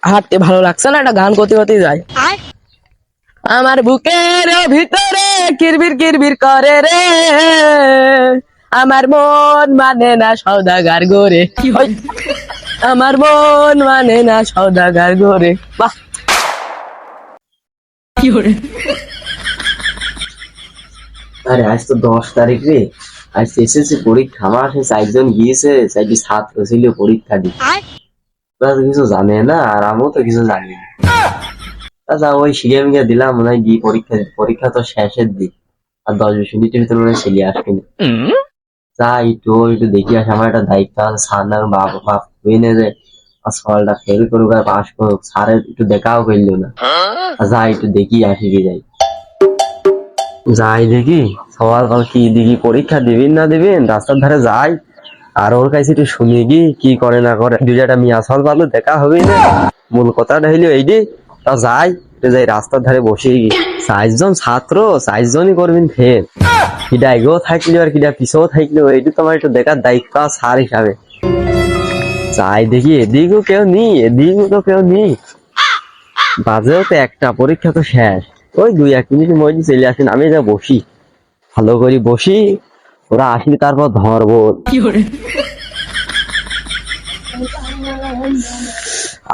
হাঁটতে ভালো লাগছে না, একটা গান করতে করতে যাই। আমার বুকের ভিতরে কিরবির কিরবির করে রে, আমার মন মানে না সওদাগার গোরে। ওই, আমার মন মানে না সওদাগার গোরে। বাহ। আরে আজ তো 10 তারিখ রে। আজ এসেছে পরীক্ষা, আমার সে 4 জন গিয়েছে, 4টি ছাত্র ছিল পরীক্ষা দিতে। ওরা তো কিছু জানে না, আর আমিও তো কিছু জানি না। আচ্ছা ওই শিখে মিখে দিলাম, মনে হয় দিয়ে পরীক্ষা পরীক্ষা তো শেষের দিক, আর 10-20 মিনিটের ভিতরে মনে হয় ছেলে আসবে না। যা একটু দেখি আসে, আমার একটা দায়িত্ব আছে, স্যার না বাপ বাপ হয়ে নে যে আর সকালটা ফেল করুক আর পাস করুক, স্যারের একটু দেখাও করলো না। যা একটু দেখি আসি কি যাই, যাই দেখি সবার কাল কি দেখি পরীক্ষা দিবেন না দিবেন, রাস্তার ধারে যাই আর ওর কাছে একটু শুনি কি করে না করে, দুই একটা মিয়া সল পালো দেখা হবে না। মূল কথাটা হইলো এইটি, তা যাই যাই রাস্তার ধারে বসে গিয়ে 4 জন ছাত্র, 4 জনই করবেন ফেল, কিটা এগেও থাকলো আর কিটা পিছেও থাকলো, এইটি তোমার একটু দেখার দায়িত্ব স্যার হিসাবে। যাই দেখি এদিকেও কেউ নি, এদিকেও তো কেউ নি, বাজেও তো একটা, পরীক্ষা তো শেষ, ওই 2-1 মিনিট মধ্যে চলে আসেন, আমি যা বসি ভালো করি বসি, ওরা আসলে তারপর ধরবো।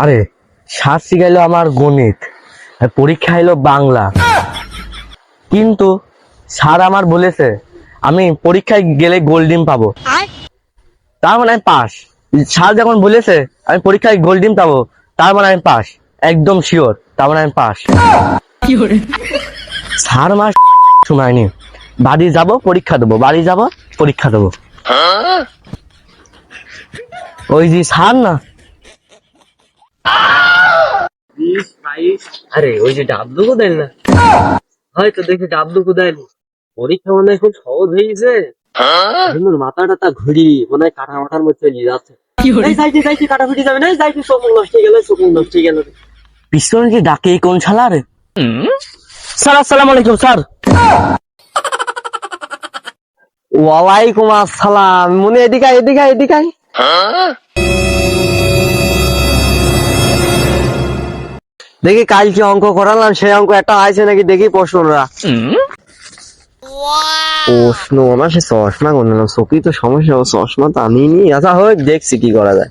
আরে স্যার শিখাইলো আমার গণিত, আর পরীক্ষা এলো বাংলা, কিন্তু স্যার আমার বলেছে আমি পরীক্ষায় গেলে গোল্ড ডিম পাবো, তার মানে আমি পাস। স্যার যখন বলেছে আমি পরীক্ষায় গোল্ড ডিম পাবো, তার মানে আমি পাস, একদম শিওর, তার মানে আমি পাস। স্যার মাস শুনায়নি, বাড়ি যাব পরীক্ষা দেবো, বাড়ি যাব পরীক্ষা দেবো। ওই যে স্যার না, আরে ওই যে ডাবলু কোদাইল না, হয়তো দেখি ডাবলু কোদাইল পরীক্ষা মনে হয় খুব সহজ হয়েছে, মাথাটা তা ঘুরি মনে হয় কাটা মাটার মধ্যে নিয়ে যাচ্ছে। যাইছি কাটা ফুটি যাবে না, যাইছি চোখ নষ্ট হয়ে গেল, চোখ নষ্ট হয়ে গেল। পিছনে যে ডাকে কোন শালা রে? স্যার আসসালামু আলাইকুম স্যার। ওয়ালাইকুম আসসালাম, মনে এদিকে এদিকে এদিকে। দেখি কাল কি অঙ্ক করালাম, সেই অঙ্ক একটা আছে নাকি দেখি প্রশ্নরা। প্রশ্ন আমার সে চশমা করলাম, চোখই তো সমস্যা, চশমা তো আমি নি। আচ্ছা হোক, দেখছি কি করা যায়।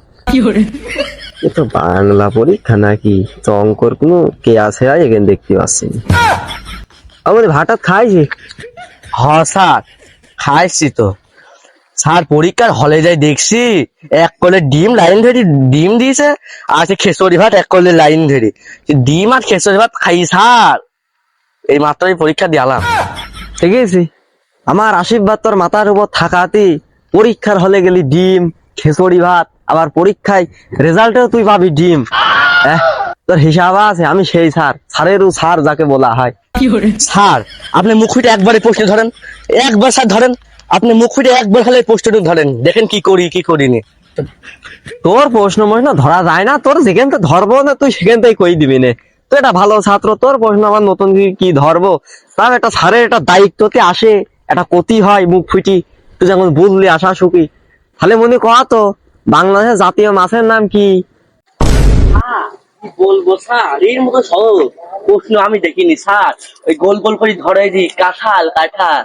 এ তো বাংলা পরীক্ষা নাকি, তো অঙ্কর কোনো কে আছে এখানে দেখতে পাচ্ছি না। আমাদের ভাটাত খাইছি। হ্যাঁ স্যার খাইছি তো স্যার, পরীক্ষার হলে যাই দেখছি এক কলে ডিম লাইন ধরে ডিম দিয়েছে, আর সে খেসরি ভাত এক কলে লাইন ধরে ডিম আর খেসরি ভাত খাই স্যার। এই মাত্রই পরীক্ষা দিলাম, ঠিক আছে? আমার আশীর্বাদ তোর মাথার উপর থাকাতে পরীক্ষার হলে গেলি ডিম খেসরি ভাত, আবার পরীক্ষায় রেজাল্টেও তুই পাবি ডিম। তোর হিসাব আছে, আমি সেই স্যার, স্যারেরও স্যার যাকে বলা হয়। স্যার আপনি মুখ ফুটে একবারে প্রশ্ন ধরেন, একবার স্যার ধরেন, আপনি মুখ ফুটে একবার খালি প্রশ্নটা ধরেন, দেখেন কি করি কি করিনি। তোর প্রশ্ন মনে ধরা যায় না, তোর যেখান থেকে ধরবো না তুই সেখান থেকে কই দিবি না। তুই একটা ভালো ছাত্র, তোর প্রশ্ন আমার নতুন কি ধরবো, তার একটা স্যারের একটা দায়িত্বতে আসে, একটা ক্ষতি হয় মুখ ফুটি, তুই যেমন বুঝলি আশা সুখী। তাহলে মনে কয়া তো বাংলাদেশের জাতীয় মাছের নাম কি? বলবো স্যার, এর মতো সহজ প্রশ্ন আমি দেখিনি স্যার, ওই গোল গোল করে ধরে দি কাঁঠাল কাঁঠাল।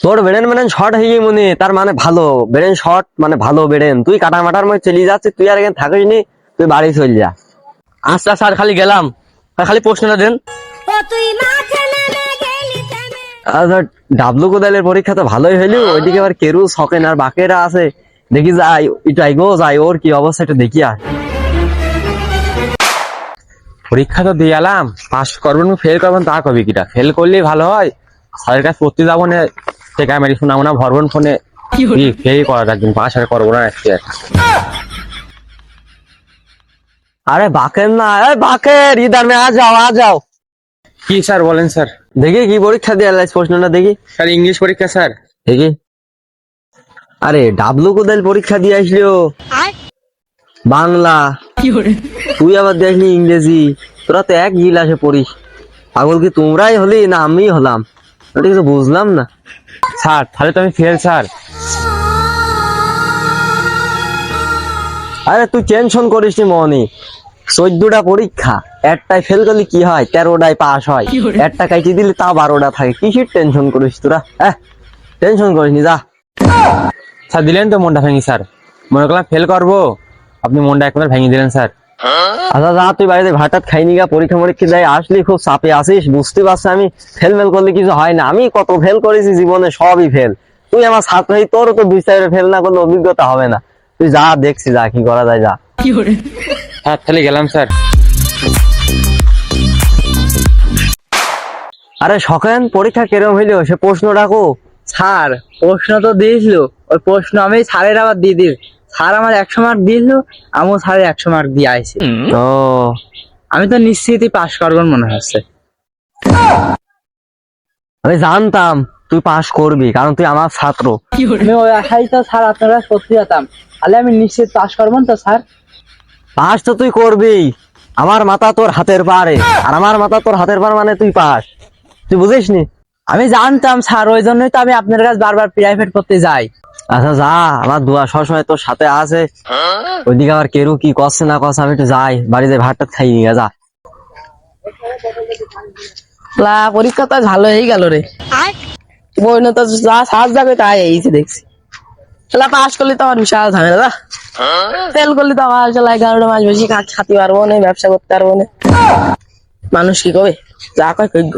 তোর ব্রেন মানে শর্ট হয়ে মনে, তার মানে ভালো ব্রেন শর্ট মানে ভালো ব্রেন, তুই কাটা মাটার মধ্যে চলে যাচ্ছিস, তুই আর এখানে থাকিস নি, তুই বাড়ি চল যা। আচ্ছা স্যার খালি গেলাম, খালি প্রশ্নটা দেন। আচ্ছা ডাবলু কোদালের পরীক্ষা তো ভালোই হইলো, ওইদিকে আবার কেরু সকেন আর বাকেরা আছে, দেখি যাই এটাই গো যাই, ওর কি অবস্থা একটু দেখি। আর পরীক্ষা তো দিয়ে এলাম, পাস করবেন ফেল করবেন তা কবি কিটা, ফেল করলেই ভালো হয়, স্যারের কাছে পড়তে যাবো না, টেকা মেরি শোনাবো না, ভরবেন ফোনে ফেল করা একদিন, পাস আর করবো না আজকে। আরে বাকের না, বাকের ইদার মে আ যাও। কি স্যার বলেন স্যার? দেখি কি পরীক্ষা দিয়ে এলাইস, প্রশ্নটা দেখি। স্যার ইংলিশ পরীক্ষা স্যার। দেখি, আরে ডাবলু কোদাল পরীক্ষা দিয়ে আসলো বাংলা, তুই আবার দেখলি ইংরেজি, তোরা তো এক গিলাসে পড়িস, পাগল কি তোমরাই হলি না আমি হলাম, ওটা কিছু বুঝলাম না। স্যার তাহলে তো আমি ফেল স্যার। আরে তুই টেনশন করিস নি মনি, 14টা পরীক্ষা, একটাই ফেল করলে কি হয়, 13টায় পাস হয়, একটা কাইটি দিলে তা 12টা থাকে, কিসের টেনশন করিস তোরা? টেনশন করিস নি, যা। স্যার দিলেন তো মনটা ভেঙে স্যার, মনে করলাম ফেল করবো, আপনি মনটা একবার ভেঙে দিলেন স্যার। আচ্ছা যা, তুই বাড়িতে ভাত খাইনি গা, পরীক্ষা মরীক্ষা যাই আসলি, খুব চাপে আসিস, বুঝতে পারছি আমি। ফেল মেল করলে কিছু হয় না, আমি কত ফেল করেছি জীবনে, সবই ফেল। তুই আমার ছাত্র, তোরও তো 2 চারটে ফেল না করলে অভিজ্ঞতা হবে না। তুই যা, দেখছি যা কি করা যায়, যা। স্যার তাহলে গেলাম স্যার। আরে সকেন, পরীক্ষা কেরম হইলো, সে প্রশ্ন ডাকো। স্যার প্রশ্ন তো দিয়েছিল, ওই প্রশ্ন আমি স্যারের আবার দিয়ে দিই। স্যার আমার 100 মার্ক দিল, আমিও স্যারের 100 মার্ক দিয়ে আইছি। ও, আমি তো নিশ্চিতই পাস করবেন মনে হচ্ছে। আমি জানতাম তুই পাস করবি, কারণ তুই আমার ছাত্র। আমি ওই আশাই তো স্যার আপনারা সত্যি যেতাম, তাহলে আমি নিশ্চিত পাস করবেন তো স্যার? পাস তো তুই করবি, আমার মাথা তোর হাতের পারে, আর আমার মাথা তোর হাতের পার, মানে তুই পাস, তুই বুঝিস নি? আমি জানতাম স্যার, ওই জন্যই তো আমি আপনার কাছে বারবার প্রাইভেট করতে যাই। আচ্ছা যা, আমার দোয়া সবসময় তোর সাথে আছে। ওইদিকে আবার কেরু কি করছে না করছে, আমি একটু যাই, বাড়িতে ভাতটা খাই নিয়ে যা। পরীক্ষা তো আজ ভালো হয়ে গেল রে, বই না তো যা সাজ যাবে তাই এইছে দেখছি। পাস করলে তো আমার বিশাল ঝামেলা, যা ফেল করলে তো আমার 11টা মাস বেশি খাতে পারবো না, ব্যবসা করতে পারবো না। মানুষ কি কবে, যা কয় কইগ,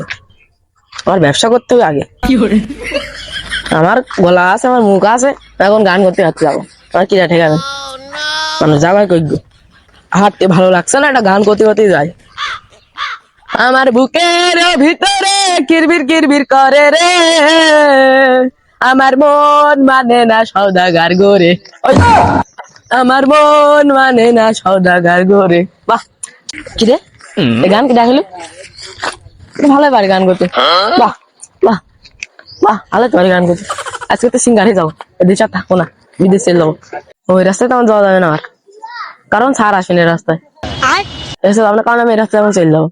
আমার ব্যবসা করতে হবে আগে। আমার গলা আছে, আমার মুখ আছে, এখন গান করতে পারতে যাবো, আমার কিরা ঠেকাবে? মানুষ যা কয় কইগ, হাঁটতে ভালো লাগছে না, একটা গান করতে করতে যাই। আমার বুকের ভিতরে কিরবির কিরবির করে রে, আমার মন মানে না সওদাগার গোরে, আমার মন মানে না সওদাগার গোরে। বাহ, কি রে এই গান কি ডাকলো, ভালো পারে গান করতে। বাহ বাহ বাহ, ভালো তো পারে গান করতে। আজকে তো সিঙ্গারে যাবো, এদেশে আর থাকবো না, বিদেশ চলে যাবো। ওই রাস্তায় তো আমার যাওয়া যাবে না আমার, কারণ স্যার আসেনি রাস্তায়, এসে আপনার কারণ আমি এই রাস্তায় এখন চলে যাবো।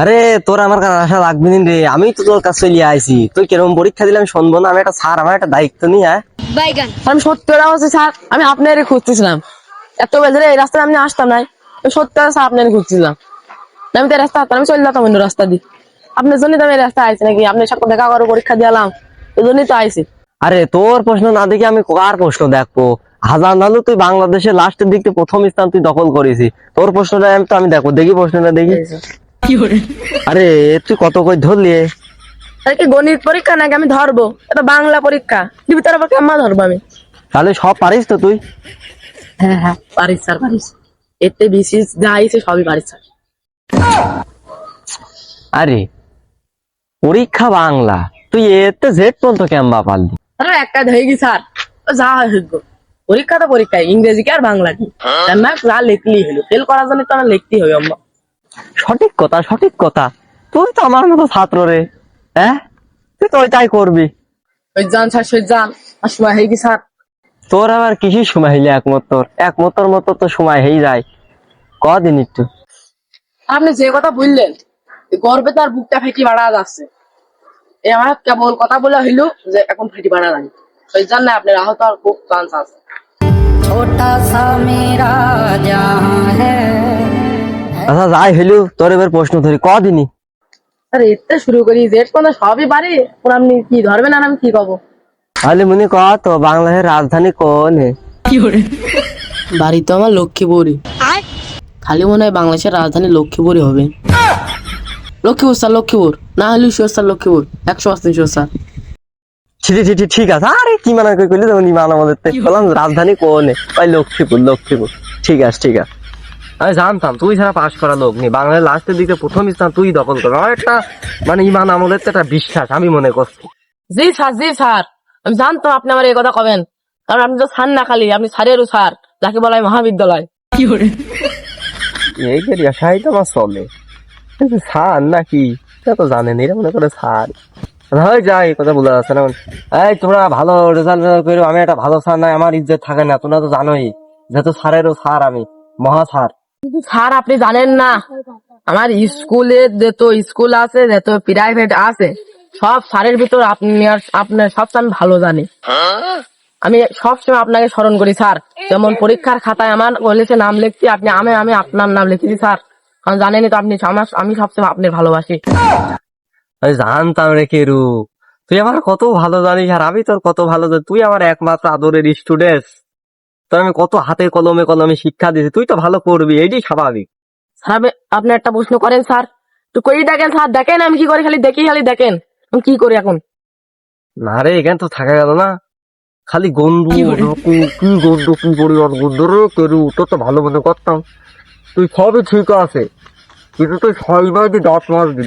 আরে তোর আমার কাছে আশা লাগবে না রে, আমি তো তোর কাছে চলে আইছি, তুই কিরকম পরীক্ষা দিলে আমি শুনবো না? আমি একটা স্যার, আমার একটা দায়িত্ব নিয়ে আমি সত্যি কথা বলছি স্যার, আমি আপনারই খুঁজতেছিলাম, এত বেজরে এই রাস্তায় আমি আসতাম নাই, আমি সত্যি কথা স্যার আপনারই খুঁজছিলাম। আমি তো এই রাস্তা আসতাম, আমি চলে যেতাম অন্য রাস্তা দিয়ে, আপনার জন্যই তো আমি এই রাস্তায় আইছি, নাকি আপনার সাথে দেখা করো, পরীক্ষা দিলাম, এই জন্যই তো আইছি। আরে তোর প্রশ্ন না দেখে আমি কার প্রশ্ন দেখবো? হাজার নালু তুই বাংলাদেশের লাস্টের দিকে প্রথম স্থান তুই দখল করেছি, তোর প্রশ্নটা আমি দেখবো, দেখি প্রশ্নটা দেখি। আরে তুই কত কই ধরলি? আরে কি গণিত পরীক্ষা নাকি আমি ধরবো? এটা বাংলা পরীক্ষা, দিবি তার আবার কেমন ধরবো আমি? তাহলে সব পারিস তো তুই? হ্যাঁ হ্যাঁ পারিস স্যার, পারিস, এতে বেশি যা আইছে সবই পারিস স্যার। আরে পরীক্ষা বাংলা, তুই এতে জেড পর্যন্ত কেমবা পারলি? আরে একটা হয়ে গেছি স্যার, ও যা হইব, পরীক্ষা তো পরীক্ষা, ইংরেজি কি আর বাংলা কি, ম্যাথ যা লিখলেই হলো, ফেল করার জন্য তো আমার লিখতেই হবে আম্মা। সঠিক কথা, সঠিক কথা, তুই তো আমার মতো ছাত্র রে, তুই তো ওইটাই করবি। ওই যান স্যার, সই যান, আর সময় হয়ে গেছে স্যার। তোর আবার কিসের সময় হইলে, একমতর মতো তো সময় হয়ে যায়, কদিন একটু। আপনি যে কথা বললেন, গর্বে তার বুকটা ফেটি বাড়া যাচ্ছে, এই আমার কেবল কথা বলে হইলো যে এখন ফেটি বাড়া যায়, ওই জান না আপনার আহত আর খুব চান্স আছে। আচ্ছা যাই হইলো, তোর এবার প্রশ্ন ধরি, কদিনই? আরে এতে শুরু করি, জেট কোন সবই পারি, এখন আপনি কি ধরবেন আর আমি কি কব? তাহলে মনে কর তো বাংলাদেশের রাজধানী কোন? বাড়ি তো আমার লক্ষ্মীপুরই, খালি মনে হয় বাংলাদেশের রাজধানী লক্ষ্মীপুরই হবে। লক্ষ্মীপুর স্যার, লক্ষ্মীপুর না হলে sure sir, Lakshmipur 100% sure sir. ঠিক আছে। আরে কি মানা কই কইলি, তখন ইমান আমাদের বললাম রাজধানী কোন? ভাই লক্ষ্মীপুর, লক্ষ্মীপুর। ঠিক আছে ঠিক আছে, আমি জানতাম তুই ছাড়া পাশ করা লোক নেই, বাংলার লাস্টের দিকে প্রথম স্থান তুই দখল করবি, আমার একটা মানে ইমান আমলের তো একটা বিশ্বাস, আমি মনে করছি। জি স্যার, জি স্যার, আমি জানতাম আপনি আমার এই কথা কবেন, কারণ আপনি তো স্যার না, খালি আপনি স্যারেরও স্যার, যাকে বলা হয় মহাবিদ্যালয়। এই যে রেশাই তো আমার চলে, কিন্তু স্যার নাকি এটা তো জানেন, এরা মনে করে স্যার। হয় যাই, কথা বলা যাচ্ছে না। এই তোমরা ভালো রেজাল্ট করো, আমি একটা ভালো স্যার নাই, আমার ইজ্জত থাকে না, তোমরা তো জানোই, যেহেতু স্যারেরও স্যার, আমি মহা স্যার। কিন্তু স্যার আপনি জানেন না, আমার স্কুলে যত স্কুল আছে, যত প্রাইভেট আছে, সব স্যারের ভিতর আপনি আপনার সবচেয়ে আমি ভালো জানি। আমি সবসময় আপনাকে স্মরণ করি স্যার। যেমন পরীক্ষার খাতায় আমার কলেজে নাম লিখছি, আমি আপনার নাম লিখেছি স্যার। কারণ জানেনই তো আপনি আমি সবসময় আপনার ভালোবাসি। আমি জানতাম রে কেরু, তুই আমার কত ভালো জানিস আর আমি তোর কত ভালো জানি। তুই আমার একমাত্র আদরের স্টুডেন্ট, তোর আমি কত হাতে কলমে কলমে শিক্ষা দিয়েছি, তুই তো ভালো করবি, এটাই স্বাভাবিক। স্যার আপনি একটা প্রশ্ন করেন স্যার, তো কই দেখেন স্যার, দেখেন আমি কি করি, খালি দেখেন আমি কি করি এখন। না রে, এখানে তো থাকা গেল না, খালি গন্ধু কি গন্ধু কি করি আর গন্ধু রে কেরু, তোর তো ভালো মনে করতাম। তুই সবই ঠিক আছে, কিন্তু তুই সবাই দাঁত মারবি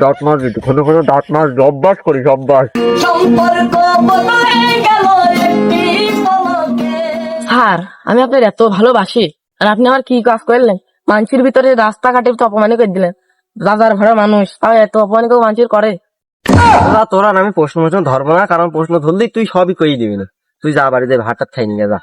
ঘন ঘন দাঁত মারবি, অভ্যাস করিস অভ্যাস। স্যার আমি আপনার এত ভালোবাসি, আর আপনি আমার কি কাজ করলেন? মানুষের ভিতরে রাস্তাঘাটে তো অপমান করে দিলেন, রাজার ঘরে মানুষ, তাও এত অপমান কেউ মানুষের করে? তোরা আমি প্রশ্ন ধরবো না, কারণ প্রশ্ন ধরলেই তুই সবই কই দিবি না। তুই যা বাড়িতে ভাতটা খাই নিয়ে যা।